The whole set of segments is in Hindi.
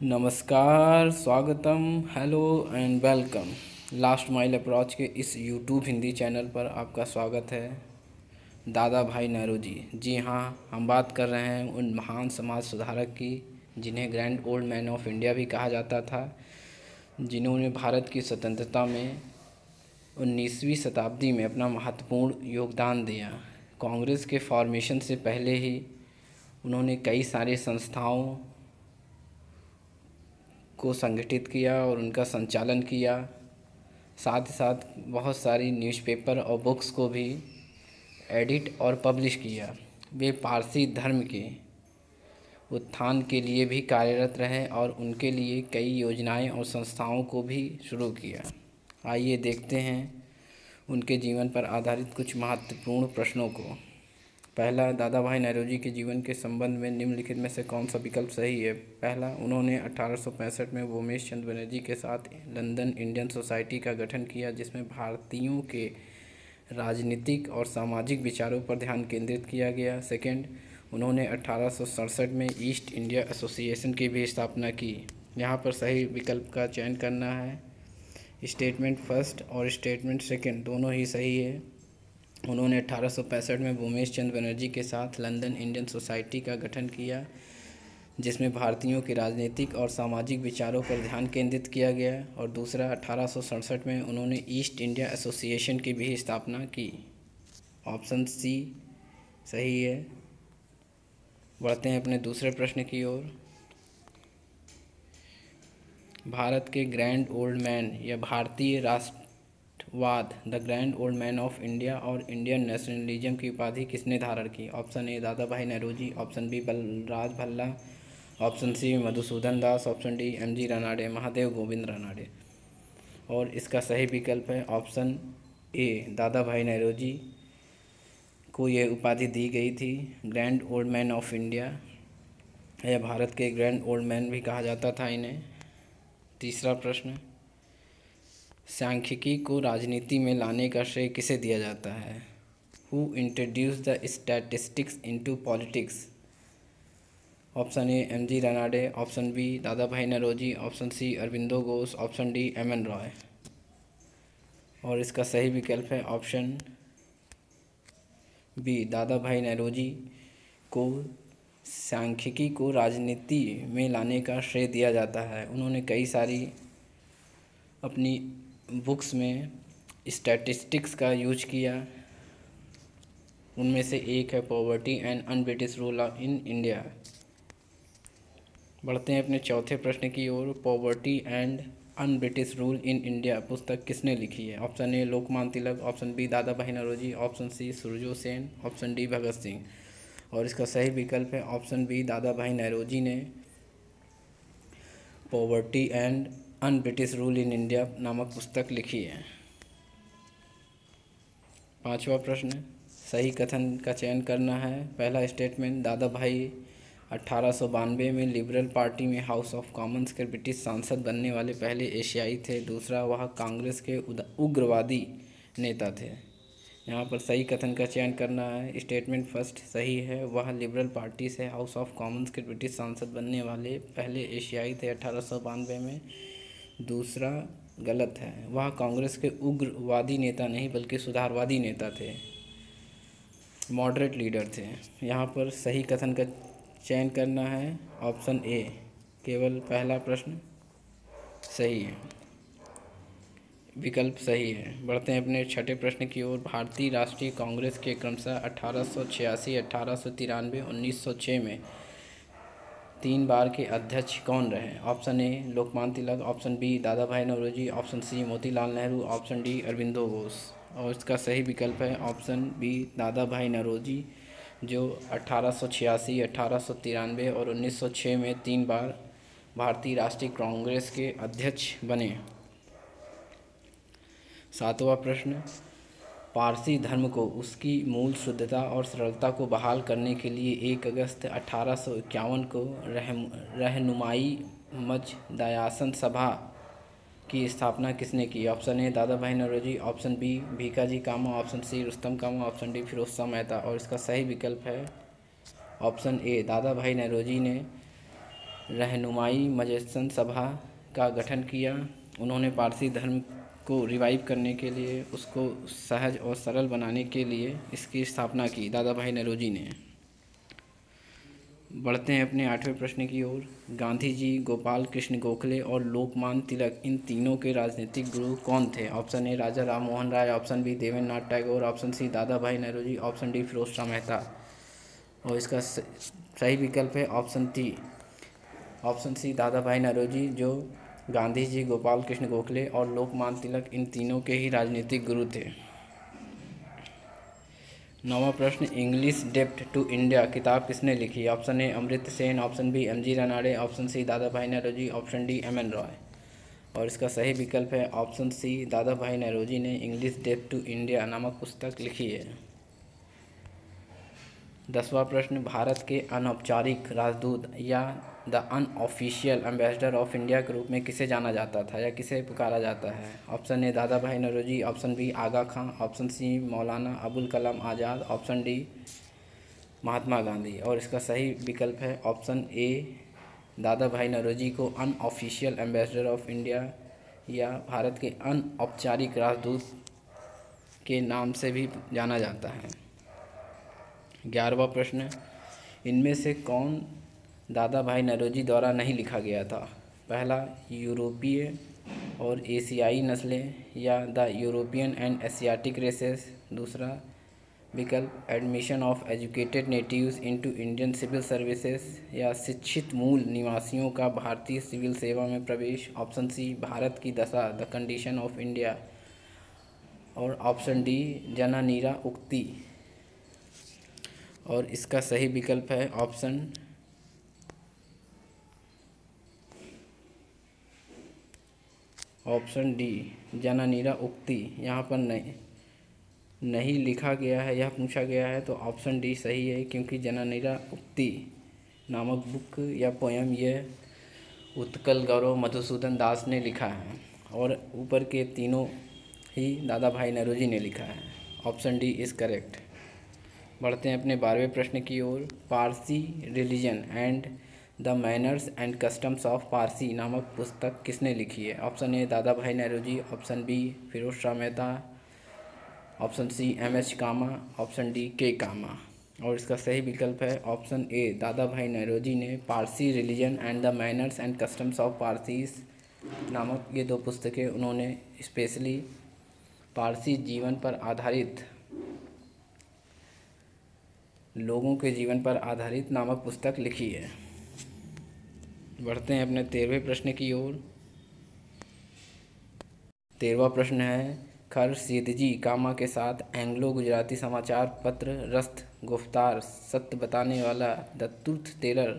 नमस्कार, स्वागतम, hello and welcome. Last mile approach के इस यूट्यूब हिंदी चैनल पर आपका स्वागत है। दादा भाई नेहरू जी, जी हाँ, हम बात कर रहे हैं उन महान समाज सुधारक की जिन्हें grand old man of India भी कहा जाता था, जिन्होंने भारत की स्वतंत्रता में 19वीं शताब्दी में अपना महत्वपूर्ण योगदान दिया। कांग्रेस के फॉर्मेशन से पहले ही उन्होंने कई सारी संस्थाओं को संगठित किया और उनका संचालन किया। साथ ही साथ बहुत सारी न्यूज़पेपर और बुक्स को भी एडिट और पब्लिश किया। वे पारसी धर्म के उत्थान के लिए भी कार्यरत रहे और उनके लिए कई योजनाएं और संस्थाओं को भी शुरू किया। आइए देखते हैं उनके जीवन पर आधारित कुछ महत्वपूर्ण प्रश्नों को। पहला, दादा भाई नेहरू जी के जीवन के संबंध में निम्नलिखित में से कौन सा विकल्प सही है? पहला, उन्होंने 1865 में भूमेश चंद्र बनर्जी के साथ लंदन इंडियन सोसाइटी का गठन किया, जिसमें भारतीयों के राजनीतिक और सामाजिक विचारों पर ध्यान केंद्रित किया गया। सेकंड, उन्होंने 1867 में ईस्ट इंडिया एसोसिएशन की भी स्थापना की। यहाँ पर सही विकल्प का चयन करना है। स्टेटमेंट फर्स्ट और स्टेटमेंट सेकंड दोनों ही सही है। उन्होंने 1865 में भूमेश चंद्र बनर्जी के साथ लंदन इंडियन सोसाइटी का गठन किया, जिसमें भारतीयों के राजनीतिक और सामाजिक विचारों पर ध्यान केंद्रित किया गया। और दूसरा, 1867 में उन्होंने ईस्ट इंडिया एसोसिएशन की भी स्थापना की। ऑप्शन सी सही है। बढ़ते हैं अपने दूसरे प्रश्न की ओर। भारत के ग्रैंड ओल्ड मैन या भारतीय राष्ट्रवाद the grand old man of India और इंडियन नेशनलिज्म की उपाधि किसने धारण की? Option A Dadabhai Nehru ji, option B Balraj Bhalla, option C Madhusudan Das, option D M G. Ranade, Mahadev Govind Ranade. और इसका सही विकल्प है option A, Dadabhai Nehru जी को ये उपाधि दी गई थी, grand old man of India, या भारत के ग्रैंड ओल्ड मैन भी कहा जाता था इन्हें। तीसरा प्रश्न, सांख्यिकी को राजनीति में लाने का श्रेय किसे दिया जाता है? Who introduced the statistics into politics? Option A M G. Ranade, option B Dadabhai Naoroji, option C Aurobindo Ghosh, option D M.N.. Roy. और इसका सही विकल्प है option B, Dadabhai Naoroji को सांख्यिकी को राजनीति में लाने का श्रेय दिया जाता है। उन्होंने कई सारी अपनी बुक्स में स्टैटिस्टिक्स का यूज किया। उनमें से एक है poverty and un British rule in India. बढ़ते हैं अपने चौथे प्रश्न की ओर। Poverty and un British rule in India पुस्तक किसने लिखी है? Option A Lokmanya Tilak, option B Dadabhai Naoroji, option C Surjo Sen, option D Bhagat Singh. और इसका सही विकल्प है option B, Dadabhai Naoroji ने poverty and un British rule in India नामक पुस्तक लिखी है। पांचवा प्रश्न, सही कथन का चयन करना है। पहला स्टेटमेंट, दादा भाई 1892 में लिबरल पार्टी में हाउस ऑफ कॉमन्स के ब्रिटिश सांसद बनने वाले पहले एशियाई थे। दूसरा, वह कांग्रेस के उग्रवादी नेता थे। यहाँ पर सही कथन का चयन करना है। स्टेटमेंट फर्स्ट सही है, वह लिबरल पार्टी से हाउस ऑफ कॉमन्स के ब्रिटिश सांसद बनने वाले पहले एशियाई थे 1892 में। दूसरा गलत है, वह कांग्रेस के उग्रवादी नेता नहीं बल्कि सुधारवादी नेता थे, मॉडरेट लीडर थे। यहाँ पर सही कथन का चयन करना है। ऑप्शन ए, केवल पहला प्रश्न सही है, विकल्प सही है। बढ़ते हैं अपने छठे प्रश्न की ओर। भारतीय राष्ट्रीय कांग्रेस के क्रमशः 1886, 1893, 1906 में 3 बार के अध्यक्ष कौन रहे? Option A Lokmanya Tilak, option B Dadabhai Naoroji, option C Motilal Nehru, option D Aurobindo Ghosh. और इसका सही विकल्प है option B Dadabhai Naoroji, जो 1886, 1893 और 1906 में 3 बार भारतीय राष्ट्रीय कांग्रेस के अध्यक्ष बने। सातवां प्रश्न, पारसी धर्म को उसकी मूल शुद्धता और सरलता को बहाल करने के लिए 1 अगस्त 1851 को रहनुमाई मजदयासन सभा की स्थापना किसने की? Option A Dadabhai Naoroji, option B Bhikaji comma, option C Rustam comma, option D Firoz Shah Mehta. और इसका सही विकल्प है option A, Dadabhai Naoroji ने रहनुमाई मजलिस सभा का गठन किया। उन्होंने पारसी धर्म को रिवाइव करने के लिए, उसको सहज और सरल बनाने के लिए इसकी स्थापना की दादा भाई नौरोजी ने। बढ़ते हैं अपने 8वें प्रश्न की ओर। गांधी जी, गोपाल कृष्ण गोखले और लोकमान्य तिलक, इन तीनों के राजनीतिक गुरु कौन थे? Option A Raja Ram Mohan Roy, option B Devendra Nath Tagore, option C Dadabhai Naoroji, option D Firoz Shah Mehta. और इसका सही विकल्प है option C Dadabhai Naoroji, जो गांधी जी, गोपाल कृष्ण गोखले और लोकमान्य तिलक, इन तीनों के ही राजनीतिक गुरु थे। 9वां प्रश्न, इंग्लिश डेब्ट टू इंडिया किताब किसने लिखी? Option A Amrit Sen, option B M G. Ranade, option C Dadabhai Naoroji, option D M.N.. Roy. और इसका सही विकल्प है option C, Dadabhai Naoroji ने इंग्लिश डेब्ट टू इंडिया नामक पुस्तक लिखी है। 10वां प्रश्न, भारत के अनौपचारिक राजदूत या the unofficial ambassador of India के रूप में किसे जाना जाता था या किसे पुकारा जाता है? Option A Dadabhai Naoroji, option B Agha Khan, option C Maulana Abul Kalam Azad, option D Mahatma Gandhi. और इसका सही विकल्प है option A, Dadabhai Naoroji को अनऑफिशियल एम्बेसडर ऑफ इंडिया या भारत के अनौपचारिक राजदूत के नाम से भी जाना जाता है। 11वां प्रश्न, इनमें से कौन दादा भाई नौरोजी द्वारा नहीं लिखा गया था? पहला, यूरोपीय और एशियाई नस्लें या the European and Asiatic races. दूसरा विकल्प, admission of educated natives into Indian civil services या शिक्षित मूल निवासियों का भारतीय सिविल सेवा में प्रवेश। ऑप्शन सी, भारत की दशा, द कंडीशन ऑफ इंडिया। और ऑप्शन डी, जननीरा उक्ति। और इसका सही विकल्प है ऑप्शन डी, जननीरा उक्ति। यहाँ पर नहीं लिखा गया है, यह पूछा गया है, तो ऑप्शन डी सही है, क्योंकि जननीरा उक्ति नामक बुक या पोयम यह उत्कल गौरव मधुसूदन दास ने लिखा है और ऊपर के तीनों ही दादा भाई नौरोजी ने लिखा है। Option D is correct. बढ़ते हैं अपने 12वें प्रश्न की ओर। Parsi religion and the manners and customs of Parsi नामक पुस्तक किसने लिखी है? Option A Dadabhai Naoroji, option B Firoz Shah Mehta, option C M H. Cama, option D K Cama. और इसका सही विकल्प है option A, Dadabhai Naoroji ने Parsi religion and the manners and customs of Parsis नामक ये 2 पुस्तकें उन्होंने स्पेशली पारसी जीवन पर आधारित, लोगों के जीवन पर आधारित नामक पुस्तक लिखी है। बढ़ते हैं अपने 13वें प्रश्न की ओर। 13वां प्रश्न है, खरसीदजी कामा के साथ एंग्लो गुजराती समाचार पत्र रस्त गुफ्तार सत्य बताने वाला द ट्रूथ टेलर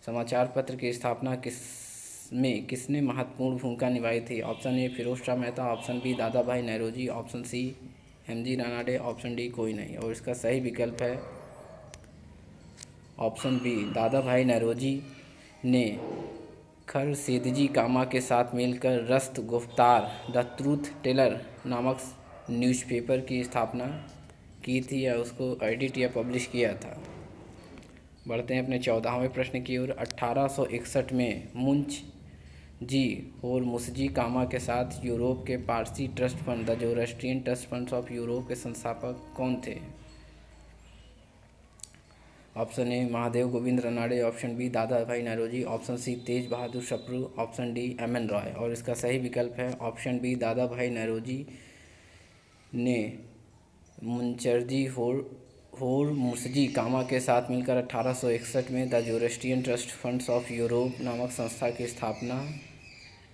समाचार पत्र की स्थापना किसने महत्वपूर्ण भूमिका निभाई थी? Option A Firoz Shah Mehta, option B Dadabhai Naoroji, option C M G. Ranade, option D कोई नहीं। और इसका सही विकल्प है option B, Dadabhai Naoroji ने खरसीदजी कामा के साथ मिलकर रस्त गुफ्तार द ट्रूथ टेलर नामक न्यूज़पेपर की स्थापना की थी या उसको एडिट या पब्लिश किया था। बढ़ते हैं अपने 14वें प्रश्न की ओर। 1861 में मुंश जी होरमुसजी कामा के साथ यूरोप के Parsi trust fund the Zoroastrian trust funds of Europe के संस्थापक कौन थे? Option A Mahadev Govind Ranade, option B Dadabhai Naoroji, option C Tej Bahadur Sapru, option D M.N.. Roy. और इसका सही विकल्प है option B, Dadabhai Naoroji ने मुंशजी होरमुसजी कामा के साथ मिलकर 1861 में the Zoroastrian trust funds of Europe नामक संस्था की स्थापना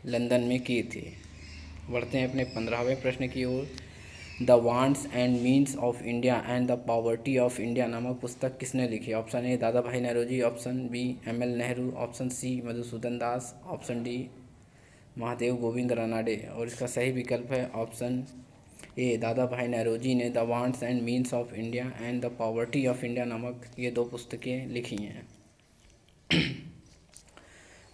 लंदन में की थी। बढ़ते हैं अपने 15वें प्रश्न की ओर। The wants and means of India and the poverty of India नामक पुस्तक किसने लिखी? Option A Dadabhai Naoroji, option B M L. Nehru, option C Madhusudan Das, option D Mahadev Govind Ranade. और इसका सही विकल्प है option A, Dadabhai Naoroji ने the wants and means of India and the poverty of India नामक ये 2 पुस्तकें लिखी हैं।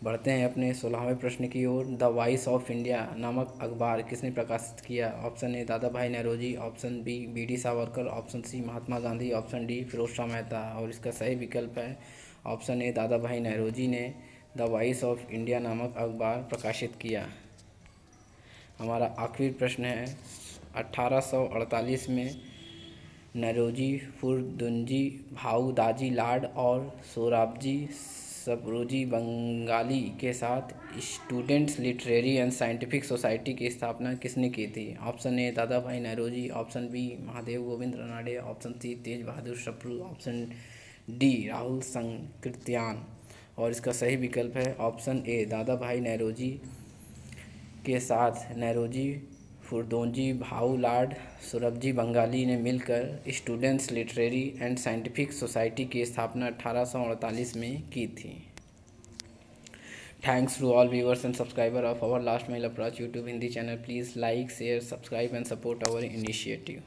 बढ़ते हैं अपने 16वें प्रश्न की ओर। द वॉइस ऑफ इंडिया नामक अखबार किसने प्रकाशित किया? Option A Dadabhai Naoroji, option B B D. Savarkar, option C Mahatma Gandhi, option D Firoz Shah Mehta. और इसका सही विकल्प है option A, Dadabhai Naoroji ने द वॉइस ऑफ इंडिया नामक अखबार प्रकाशित किया। हमारा आखिरी प्रश्न है, 1848 में नौरोजी फुरदुंजी भाऊ दाजी लाड और सोहराबजी सप्रूजी बंगाली के साथ students literary and scientific society की स्थापना किसने की थी? Option A Dadabhai Naoroji, option B Mahadev Govind Ranade, option C Tej Bahadur Sapru, option D Rahul संकृत्यान। और इसका सही विकल्प है option A Dadabhai Naoroji के साथ नौरोजी फुरदोंजी भाऊ लाड सोहराबजी बंगाली ने मिलकर students literary and scientific society की स्थापना 1848 में की थी। Thanks to all viewers and subscriber of our last mile approach YouTube Hindi channel. Please like share subscribe and support our initiative.